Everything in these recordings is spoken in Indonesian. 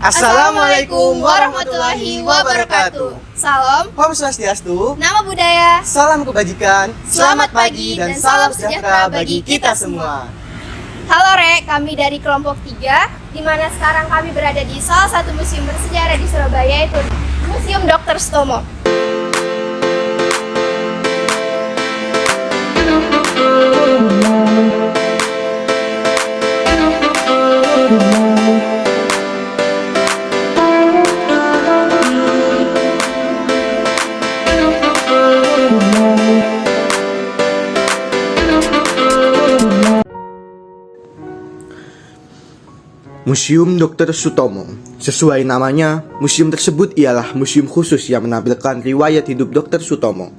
Assalamualaikum warahmatullahi wabarakatuh. Salam, Om Swastiastu, nama budaya. salam kebajikan, Selamat pagi dan salam sejahtera bagi kita semua. Halo Re, kami dari kelompok 3, di mana sekarang kami berada di salah satu museum bersejarah di Surabaya, yaitu Museum Dr. Sutomo. Museum Dr. Sutomo. Sesuai namanya, museum tersebut ialah museum khusus yang menampilkan riwayat hidup Dr. Sutomo,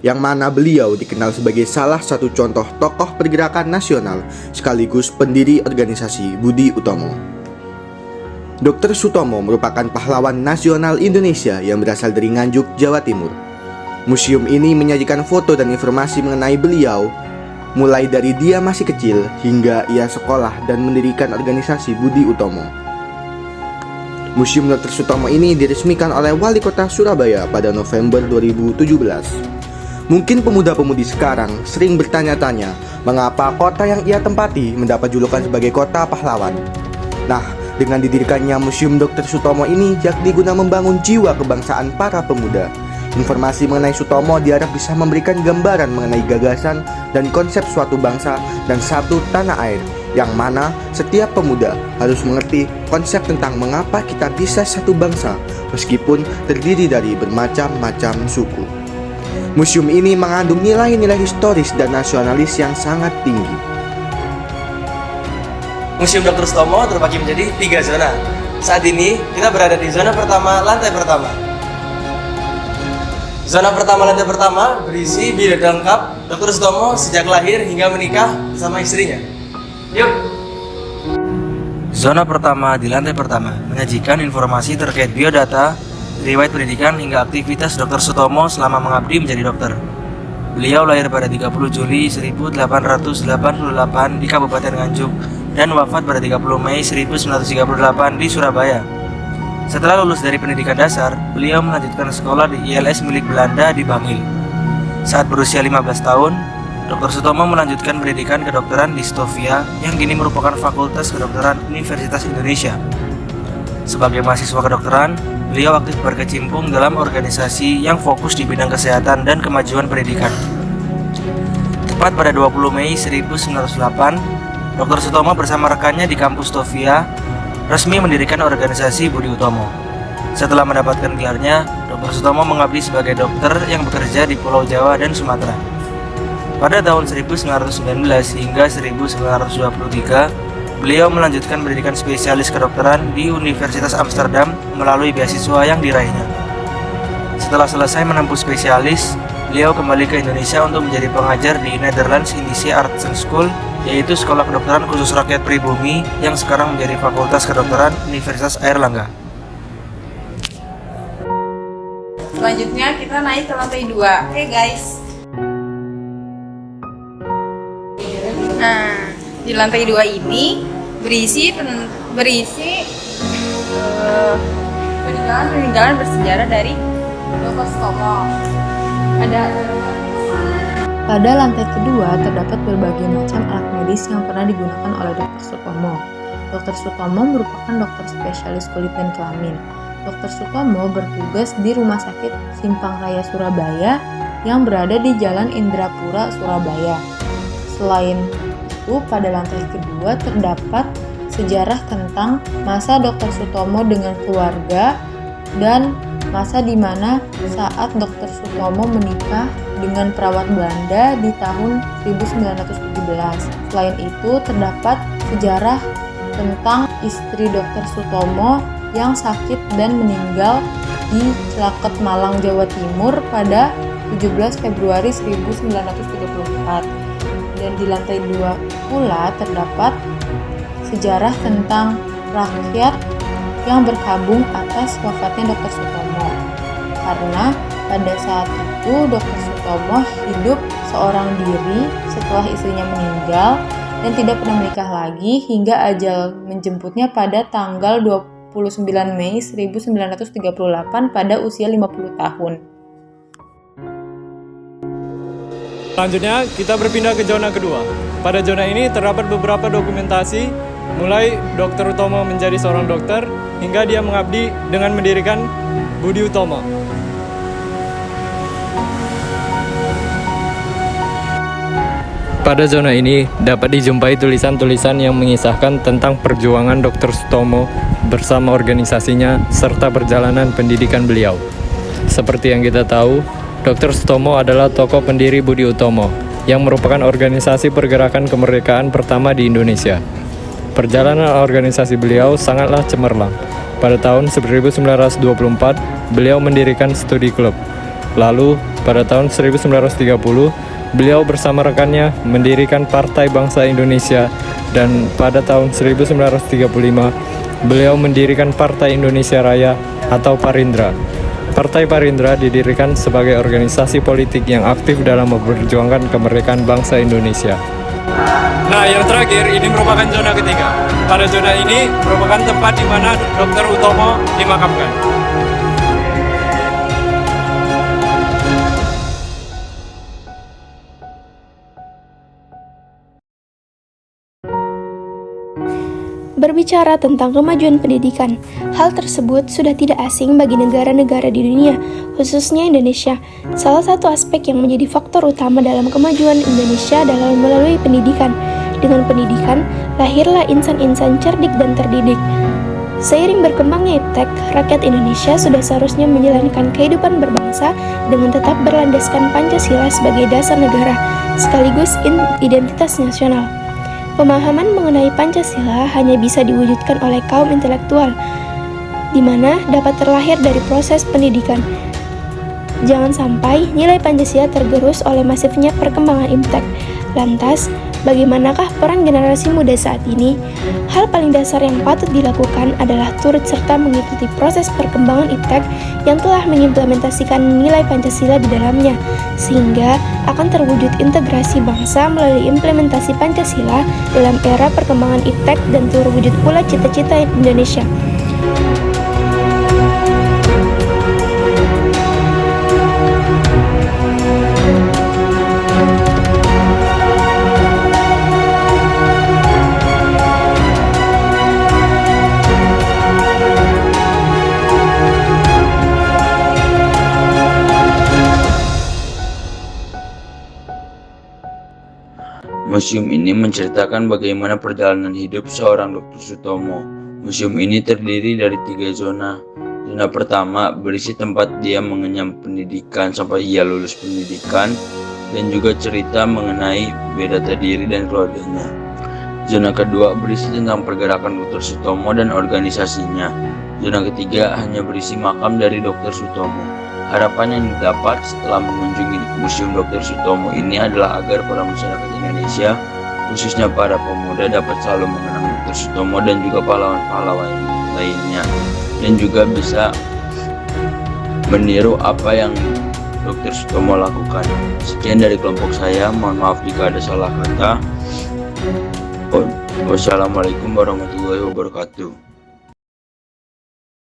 yang mana beliau dikenal sebagai salah satu contoh tokoh pergerakan nasional sekaligus pendiri organisasi Budi Utomo. Dr. Sutomo merupakan pahlawan nasional Indonesia yang berasal dari Nganjuk, Jawa Timur. Museum ini menyajikan foto dan informasi mengenai beliau, mulai dari dia masih kecil hingga ia sekolah dan mendirikan organisasi Budi Utomo. Museum Dr. Sutomo ini diresmikan oleh Wali Kota Surabaya pada November 2017. Mungkin pemuda-pemudi sekarang sering bertanya-tanya mengapa kota yang ia tempati mendapat julukan sebagai kota pahlawan. Nah, dengan didirikannya Museum Dr. Sutomo ini yakni guna membangun jiwa kebangsaan para pemuda. Informasi mengenai Sutomo diharap bisa memberikan gambaran mengenai gagasan dan konsep suatu bangsa dan satu tanah air, yang mana setiap pemuda harus mengerti konsep tentang mengapa kita bisa satu bangsa meskipun terdiri dari bermacam-macam suku. Museum ini mengandung nilai-nilai historis dan nasionalis yang sangat tinggi. Museum Dr. Sutomo terbagi menjadi 3 zona. Saat ini kita berada di zona pertama, lantai pertama. Zona pertama, lantai pertama berisi biodata lengkap Dr. Sutomo sejak lahir hingga menikah bersama istrinya. Yuk. Zona pertama di lantai pertama menyajikan informasi terkait biodata, riwayat pendidikan hingga aktivitas Dr. Sutomo selama mengabdi menjadi dokter. Beliau lahir pada 30 Juli 1888 di Kabupaten Nganjuk dan wafat pada 30 Mei 1938 di Surabaya. Setelah lulus dari pendidikan dasar, beliau melanjutkan sekolah di ILS milik Belanda di Bangil. Saat berusia 15 tahun, Dr. Sutomo melanjutkan pendidikan kedokteran di Stovia yang kini merupakan Fakultas Kedokteran Universitas Indonesia. Sebagai mahasiswa kedokteran, beliau aktif berkecimpung dalam organisasi yang fokus di bidang kesehatan dan kemajuan pendidikan. Tepat pada 20 Mei 1908, Dr. Sutomo bersama rekannya di kampus Stovia resmi mendirikan organisasi Budi Utomo. Setelah mendapatkan gelarnya, Dr. Sutomo mengabdi sebagai dokter yang bekerja di Pulau Jawa dan Sumatera. Pada tahun 1919 hingga 1923, beliau melanjutkan pendidikan spesialis kedokteran di Universitas Amsterdam melalui beasiswa yang diraihnya. Setelah selesai menempuh spesialis, beliau kembali ke Indonesia untuk menjadi pengajar di Netherlands Indische Artsen School, yaitu sekolah kedokteran khusus rakyat pribumi yang sekarang menjadi Fakultas Kedokteran Universitas Airlangga. Selanjutnya kita naik ke lantai 2. Oke guys. Nah, di lantai 2 ini berisi peninggalan bersejarah dari Dr. Sutomo. Pada lantai kedua terdapat berbagai macam alat medis yang pernah digunakan oleh Dr. Sutomo. Dr. Sutomo merupakan dokter spesialis kulit dan kelamin. Dr. Sutomo bertugas di Rumah Sakit Simpang Raya Surabaya yang berada di Jalan Indrapura, Surabaya. Selain itu, pada lantai kedua terdapat sejarah tentang masa Dr. Sutomo dengan keluarga dan masa di mana saat Dr. Sutomo menikah dengan perawat Belanda di tahun 1917. Selain itu, terdapat sejarah tentang istri Dr. Sutomo yang sakit dan meninggal di Celaket Malang, Jawa Timur pada 17 Februari 1934. Dan di lantai 2 pula terdapat sejarah tentang rakyat yang berkabung atas wafatnya Dr. Sutomo. Karena pada saat itu Dr. Sutomo hidup seorang diri setelah istrinya meninggal dan tidak pernah menikah lagi hingga ajal menjemputnya pada tanggal 20 Mei 1938 pada usia 50 tahun. Selanjutnya, kita berpindah ke zona kedua. Pada zona ini terdapat beberapa dokumentasi, mulai Dr. Utomo menjadi seorang dokter, hingga dia mengabdi dengan mendirikan Budi Utomo. Pada zona ini dapat dijumpai tulisan-tulisan yang mengisahkan tentang perjuangan Dr. Sutomo bersama organisasinya serta perjalanan pendidikan beliau. Seperti yang kita tahu, Dr. Sutomo adalah tokoh pendiri Budi Utomo yang merupakan organisasi pergerakan kemerdekaan pertama di Indonesia. Perjalanan organisasi beliau sangatlah cemerlang. Pada tahun 1924, beliau mendirikan studi klub. Lalu, pada tahun 1930, beliau bersama rekannya mendirikan Partai Bangsa Indonesia, dan pada tahun 1935, beliau mendirikan Partai Indonesia Raya atau Parindra. Partai Parindra didirikan sebagai organisasi politik yang aktif dalam memperjuangkan kemerdekaan bangsa Indonesia. Nah, yang terakhir ini merupakan zona ketiga. Pada zona ini merupakan tempat di mana Dr. Utomo dimakamkan. Berbicara tentang kemajuan pendidikan, hal tersebut sudah tidak asing bagi negara-negara di dunia, khususnya Indonesia. Salah satu aspek yang menjadi faktor utama dalam kemajuan Indonesia adalah melalui pendidikan. Dengan pendidikan, lahirlah insan-insan cerdik dan terdidik. Seiring berkembangnya iptek, rakyat Indonesia sudah seharusnya menjalankan kehidupan berbangsa dengan tetap berlandaskan Pancasila sebagai dasar negara, sekaligus identitas nasional. Pemahaman mengenai Pancasila hanya bisa diwujudkan oleh kaum intelektual, di mana dapat terlahir dari proses pendidikan. Jangan sampai nilai Pancasila tergerus oleh masifnya perkembangan iptek. Lantas, bagaimanakah peran generasi muda saat ini? Hal paling dasar yang patut dilakukan adalah turut serta mengikuti proses perkembangan iptek yang telah mengimplementasikan nilai Pancasila di dalamnya, sehingga akan terwujud integrasi bangsa melalui implementasi Pancasila dalam era perkembangan iptek dan terwujud pula cita-cita Indonesia. Museum ini menceritakan bagaimana perjalanan hidup seorang Dr. Sutomo. Museum ini terdiri dari 3 zona. Zona pertama berisi tempat dia mengenyam pendidikan sampai ia lulus pendidikan, dan juga cerita mengenai biodata diri dan keluarganya. Zona kedua berisi tentang pergerakan Dr. Sutomo dan organisasinya. Zona ketiga hanya berisi makam dari Dr. Sutomo. Harapan yang didapat setelah mengunjungi Museum Dr. Sutomo ini adalah agar para masyarakat Indonesia, khususnya para pemuda, dapat selalu mengenang Dr. Sutomo dan juga pahlawan-pahlawan lainnya, dan juga bisa meniru apa yang Dr. Sutomo lakukan. Sekian dari kelompok saya, mohon maaf jika ada salah kata. Wassalamualaikum warahmatullahi wabarakatuh.